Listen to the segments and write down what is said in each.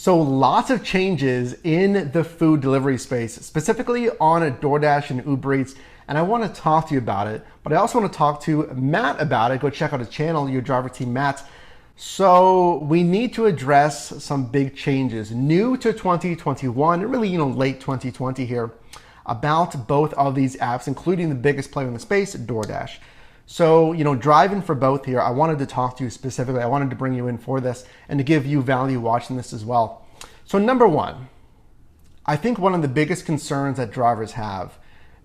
So lots of changes in the food delivery space, specifically on DoorDash and Uber Eats, and I want to talk to you about it, but I also want to talk to Matt about it. Go check out his channel, Your Driver Team Matt. So we need to address some big changes new to 2021, and really, late 2020 here, about both of these apps, including the biggest player in the space, DoorDash. So, driving for both here, I wanted to talk to you specifically. I wanted to bring you in for this and to give you value watching this as well. So number one, I think one of the biggest concerns that drivers have,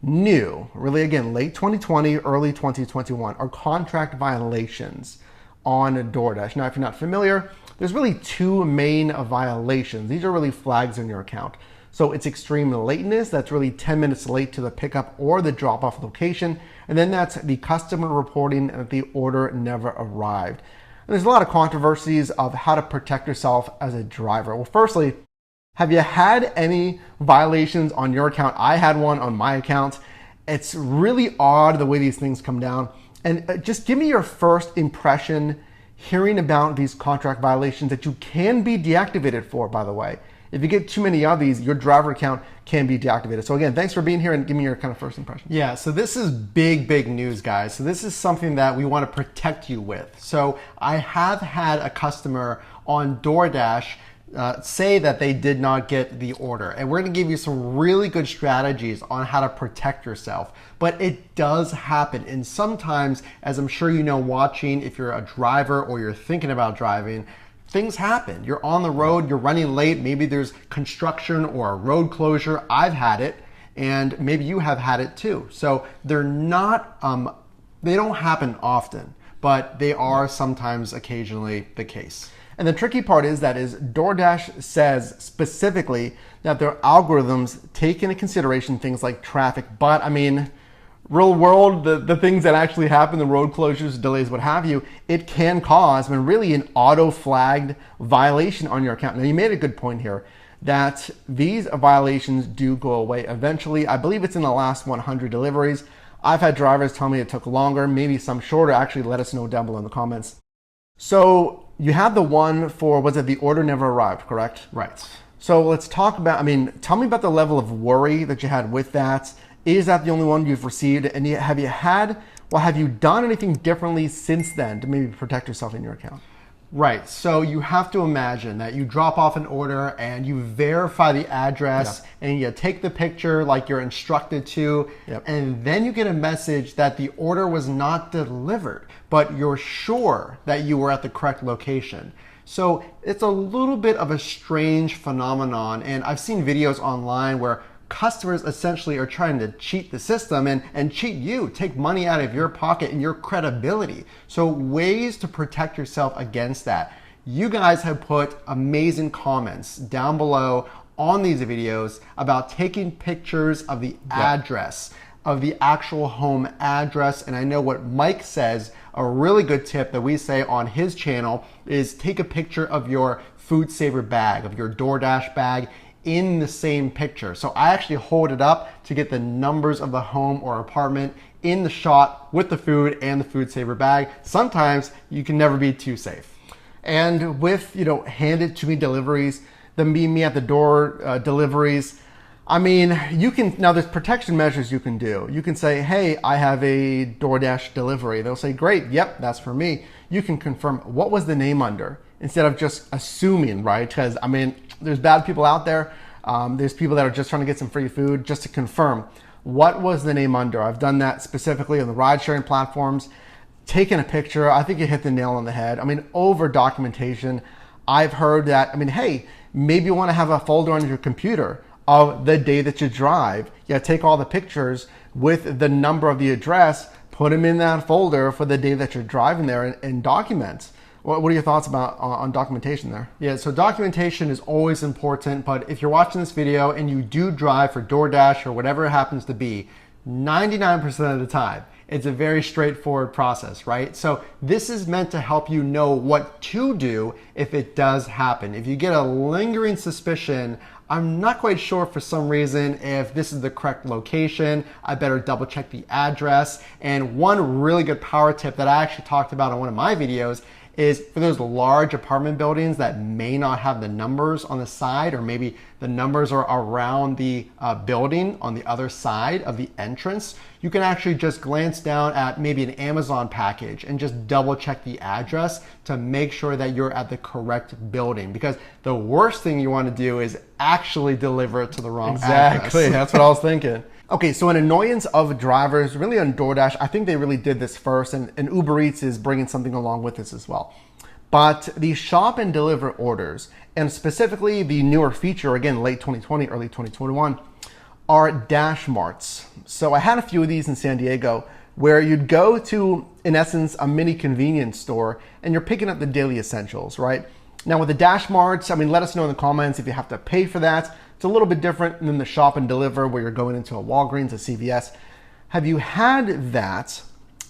new, really again, late 2020, early 2021, are contract violations on DoorDash. Now, if you're not familiar, there's really two main violations. These are really flags in your account. So it's extreme lateness, that's really 10 minutes late to the pickup or the drop-off location. And then that's the customer reporting that the order never arrived. And there's a lot of controversies of how to protect yourself as a driver. Well, firstly, have you had any violations on your account? I had one on my account. It's really odd the way these things come down. And just give me your first impression hearing about these contract violations that you can be deactivated for, by the way. If you get too many of these, your driver account can be deactivated. So again, thanks for being here and give me your kind of first impression. Yeah, so this is big news, guys. So this is something that we want to protect you with. So I have had a customer on DoorDash say that they did not get the order. And we're going to give you some really good strategies on how to protect yourself. But it does happen. And sometimes, as I'm sure you know watching, if you're a driver or you're thinking about driving, things happen. You're on the road, you're running late, maybe there's construction or a road closure. I've had it, and maybe you have had it too. So they're not, they don't happen often, but they are sometimes occasionally the case. And the tricky part is DoorDash says specifically that their algorithms take into consideration things like traffic, but I mean, real world, the things that actually happen, the road closures, delays, what have you, it can cause, really an auto-flagged violation on your account. Now, you made a good point here that these violations do go away eventually. I believe it's in the last 100 deliveries. I've had drivers tell me it took longer, maybe some shorter. Actually, let us know down below in the comments. So you have the one for, was it the order never arrived, correct? Right. So let's talk about, tell me about the level of worry that you had with that. Is that the only one you've received? And have you done anything differently since then to maybe protect yourself in your account? Right, so you have to imagine that you drop off an order and you verify the address and you take the picture like you're instructed to, and then you get a message that the order was not delivered, but you're sure that you were at the correct location. So it's a little bit of a strange phenomenon, and I've seen videos online where customers essentially are trying to cheat the system and cheat you, take money out of your pocket and your credibility. So ways to protect yourself against that. You guys have put amazing comments down below on these videos about taking pictures of the address, of the actual home address. And I know what Mike says, a really good tip that we say on his channel is take a picture of your food saver bag, of your DoorDash bag, in the same picture. So I actually hold it up to get the numbers of the home or apartment in the shot with the food and the food saver bag. Sometimes you can never be too safe. And with, hand it to me deliveries, the meet me at the door deliveries, you can, now there's protection measures you can do. You can say, hey, I have a DoorDash delivery. They'll say, great, yep, that's for me. You can confirm what was the name under instead of just assuming, right? Because, there's bad people out there. There's people that are just trying to get some free food. Just to confirm, what was the name under? I've done that specifically on the ride sharing platforms. Taking a picture, I think you hit the nail on the head. Over documentation. I've heard that, hey, maybe you want to have a folder on your computer of the day that you drive. Yeah, take all the pictures with the number of the address, put them in that folder for the day that you're driving there and document. What are your thoughts about on documentation there? Yeah, so documentation is always important, but if you're watching this video and you do drive for DoorDash or whatever it happens to be, 99% of the time, it's a very straightforward process, right? So this is meant to help you know what to do if it does happen. If you get a lingering suspicion, I'm not quite sure for some reason if this is the correct location, I better double check the address. And one really good power tip that I actually talked about in one of my videos is for those large apartment buildings that may not have the numbers on the side, or maybe the numbers are around the building on the other side of the entrance, you can actually just glance down at maybe an Amazon package and just double check the address to make sure that you're at the correct building. Because the worst thing you want to do is actually deliver it to the wrong address. Exactly, that's what I was thinking. Okay, so an annoyance of drivers, really on DoorDash, I think they really did this first, and Uber Eats is bringing something along with this as well. But the shop and deliver orders, and specifically the newer feature, again, late 2020, early 2021, are Dash Marts. So I had a few of these in San Diego where you'd go to, in essence, a mini convenience store and you're picking up the daily essentials, right? Now with the Dash Marts, I mean, let us know in the comments if you have to pay for that. It's a little bit different than the shop and deliver where you're going into a Walgreens, a CVS. Have you had that?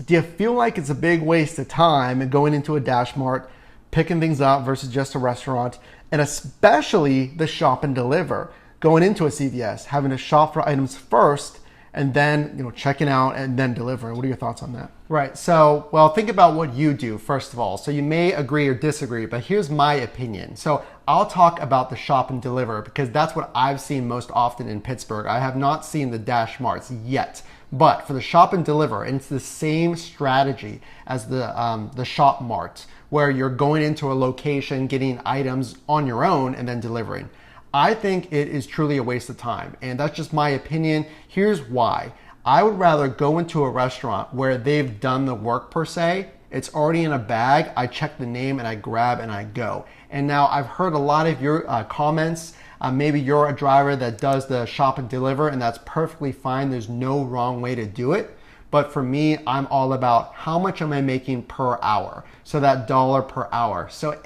Do you feel like it's a big waste of time going into a Dash Mart, picking things up versus just a restaurant, and especially the shop and deliver, going into a CVS, having to shop for items first and then checking out and then delivering? What are your thoughts on that? Right. So, well, think about what you do first of all. So you may agree or disagree, but here's my opinion. So I'll talk about the shop and deliver because that's what I've seen most often in Pittsburgh. I have not seen the Dash Marts yet, but for the shop and deliver, and it's the same strategy as the shop mart, where you're going into a location, getting items on your own and then delivering. I think it is truly a waste of time, and that's just my opinion. Here's why. I would rather go into a restaurant where they've done the work per se. It's already in a bag. I check the name and I grab and I go. And now I've heard a lot of your comments. Maybe you're a driver that does the shop and deliver, and that's perfectly fine. There's no wrong way to do it. But for me, I'm all about how much am I making per hour? So that dollar per hour. So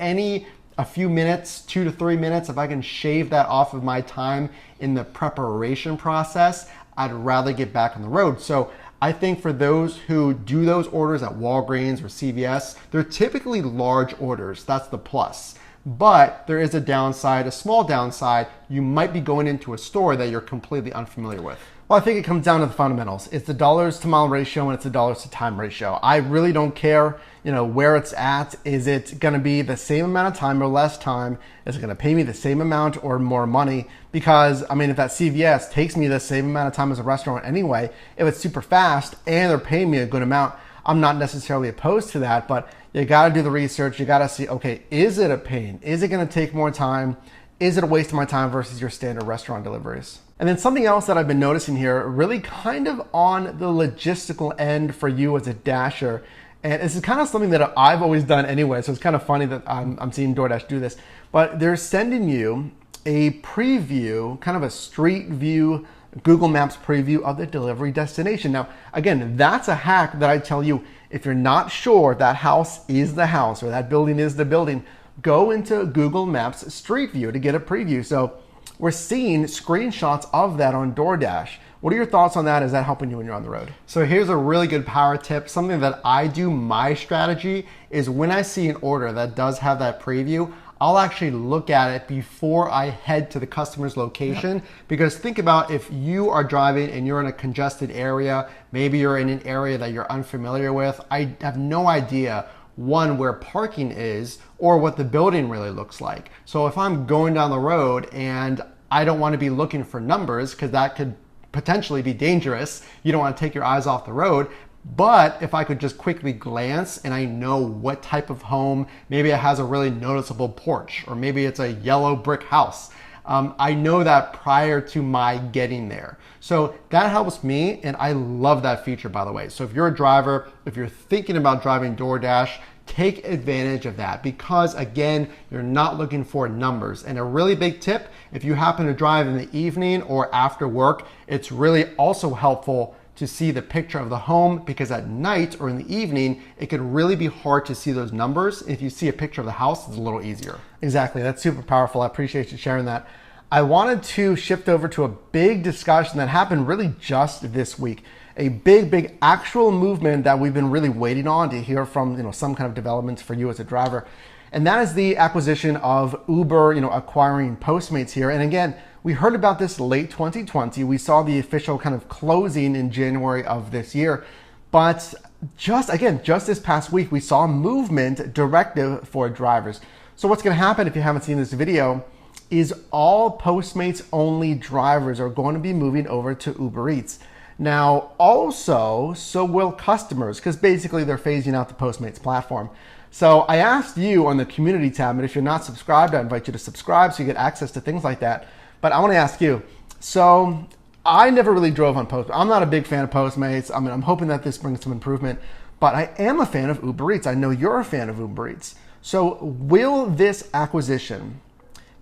a few minutes, 2 to 3 minutes, if I can shave that off of my time in the preparation process, I'd rather get back on the road. So I think for those who do those orders at Walgreens or CVS, they're typically large orders. That's the plus. But there is a downside, a small downside. You might be going into a store that you're completely unfamiliar with. Well, I think it comes down to the fundamentals. It's the dollars to mile ratio and it's the dollars to time ratio. I really don't care, where it's at. Is it going to be the same amount of time or less time? Is it going to pay me the same amount or more money? Because, if that CVS takes me the same amount of time as a restaurant anyway, if it's super fast and they're paying me a good amount, I'm not necessarily opposed to that, but you got to do the research. You got to see, okay, is it a pain? Is it going to take more time? Is it a waste of my time versus your standard restaurant deliveries? And then something else that I've been noticing here, really kind of on the logistical end for you as a Dasher, and this is kind of something that I've always done anyway, so it's kind of funny that I'm seeing DoorDash do this, but they're sending you a preview, kind of a street view, Google Maps preview of the delivery destination. Now, again, that's a hack that I tell you, if you're not sure that house is the house or that building is the building, go into Google Maps Street View to get a preview. So we're seeing screenshots of that on DoorDash. What are your thoughts on that? Is that helping you when you're on the road? So here's a really good power tip. Something that I do, my strategy, is when I see an order that does have that preview, I'll actually look at it before I head to the customer's location. Yep. Because think about if you are driving and you're in a congested area, maybe you're in an area that you're unfamiliar with. I have no idea, one, where parking is or what the building really looks like. So if I'm going down the road and I don't want to be looking for numbers because that could potentially be dangerous, you don't want to take your eyes off the road. But if I could just quickly glance and I know what type of home, maybe it has a really noticeable porch, or maybe it's a yellow brick house. I know that prior to my getting there. So that helps me, and I love that feature, by the way. So if you're a driver, if you're thinking about driving DoorDash, take advantage of that because, again, you're not looking for numbers. And a really big tip, if you happen to drive in the evening or after work, it's really also helpful to see the picture of the home because at night or in the evening, it can really be hard to see those numbers. If you see a picture of the house, it's a little easier. Exactly. That's super powerful. I appreciate you sharing that. I wanted to shift over to a big discussion that happened really just this week. A big actual movement that we've been really waiting on to hear from, some kind of developments for you as a driver. And that is the acquisition of Uber, acquiring Postmates here. And again, we heard about this late 2020. We saw the official kind of closing in January of this year. But just this past week, we saw a movement directive for drivers. So what's going to happen, if you haven't seen this video, is all Postmates only drivers are going to be moving over to Uber Eats. Now, also, so will customers, because basically they're phasing out the Postmates platform. So I asked you on the community tab, and if you're not subscribed, I invite you to subscribe so you get access to things like that. But I want to ask you, so I never really drove on Postmates. I'm not a big fan of Postmates. I mean, I'm hoping that this brings some improvement, but I am a fan of Uber Eats. I know you're a fan of Uber Eats. So will this acquisition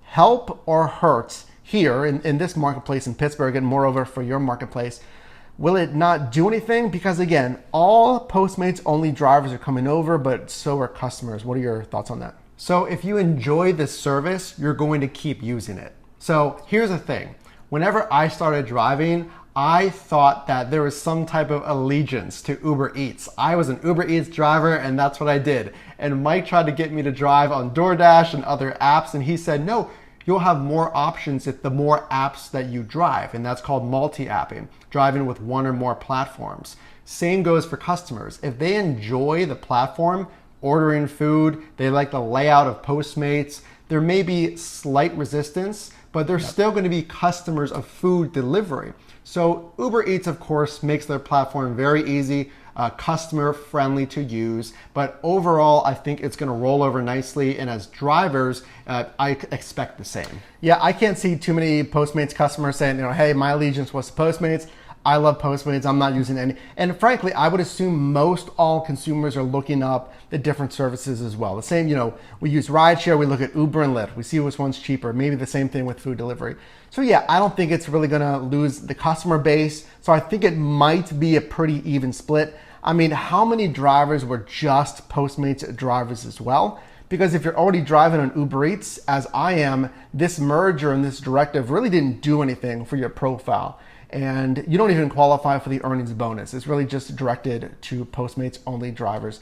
help or hurt here in this marketplace in Pittsburgh, and moreover for your marketplace? Will it not do anything? Because again, all Postmates only drivers are coming over, but so are customers. What are your thoughts on that? So if you enjoy this service, you're going to keep using it. So here's the thing. Whenever I started driving, I thought that there was some type of allegiance to Uber Eats. I was an Uber Eats driver and that's what I did. And Mike tried to get me to drive on DoorDash and other apps, and he said, no, you'll have more options if the more apps that you drive, and that's called multi-apping, driving with one or more platforms. Same goes for customers. If they enjoy the platform, ordering food, they like the layout of Postmates, there may be slight resistance, but they're still going to be customers of food delivery. So Uber Eats, of course, makes their platform very easy, customer friendly to use, but overall, I think it's going to roll over nicely. And as drivers, I expect the same. Yeah, I can't see too many Postmates customers saying, hey, my allegiance was to Postmates. I love Postmates. I'm not using any. And frankly, I would assume most all consumers are looking up the different services as well. The same, we use rideshare. We look at Uber and Lyft. We see which one's cheaper. Maybe the same thing with food delivery. So yeah, I don't think it's really going to lose the customer base. So I think it might be a pretty even split. I mean, how many drivers were just Postmates drivers as well? Because if you're already driving on Uber Eats, as I am, this merger and this directive really didn't do anything for your profile. And you don't even qualify for the earnings bonus. It's really just directed to Postmates only drivers.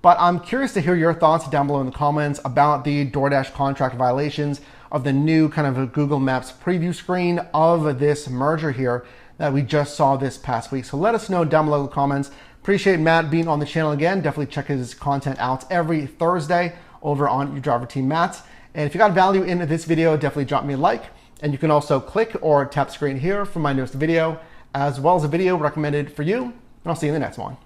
But I'm curious to hear your thoughts down below in the comments about the DoorDash contract violations of the new kind of a Google Maps preview screen of this merger here that we just saw this past week. So let us know down below in the comments. Appreciate Matt being on the channel again. Definitely check his content out every Thursday over on Your Driver Team Matt. And if you got value in this video, definitely drop me a like. And you can also click or tap screen here for my newest video, as well as a video recommended for you. And I'll see you in the next one.